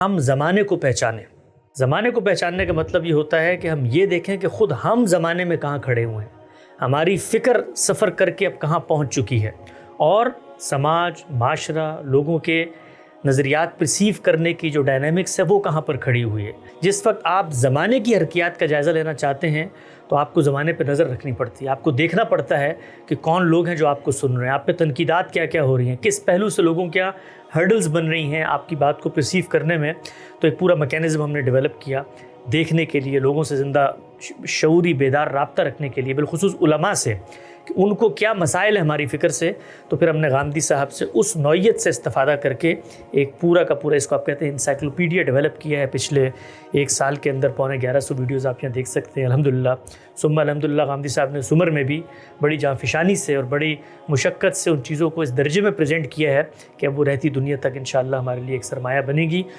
हम ज़माने को पहचानें। ज़माने को पहचानने का मतलब ये होता है कि हम ये देखें कि ख़ुद हम ज़माने में कहाँ खड़े हुए हैं, हमारी फ़िक्र सफ़र करके अब कहाँ पहुँच चुकी है और समाज, माशरा, लोगों के नज़रियात परसीव करने की जो डायनामिक्स है वो कहाँ पर खड़ी हुई है। जिस वक्त आप ज़माने की हरकियात का जायज़ा लेना चाहते हैं तो आपको ज़माने पर नज़र रखनी पड़ती है। आपको देखना पड़ता है कि कौन लोग हैं जो आपको सुन रहे हैं, आप पे तनकीदात क्या क्या हो रही हैं, किस पहलू से लोगों क्या हर्डल्स बन रही हैं आपकी बात को परसीव करने में। तो एक पूरा मैकेनिज़्म हमने डेवलप किया देखने के लिए, लोगों से ज़िंदा शऊरी बेदार राब्ता रखने के लिए, बिलखुसूस उलमा से कि उनको क्या मसाइल है हमारी फ़िक्र से। तो फिर हमने गांधी साहब से उस नौइयत से इस्तिफ़ादा करके एक पूरा का पूरा, इसको आप कहते हैं इंसाइक्लोपीडिया, डेवलप किया है। पिछले एक साल के अंदर 1150 वीडियोज़ आप यहाँ देख सकते हैं। अल्हम्दुलिल्लाह सुम्मा अल्हम्दुलिल्लाह, गांधी साहब ने सुमर में भी बड़ी जांफिशानी से और बड़ी मुशक्क़त से उन चीज़ों को इस दर्जे में प्रेजेंट किया है कि अब वो रहती दुनिया तक इंशाअल्लाह हमारे लिए एक सरमाया बनेगी।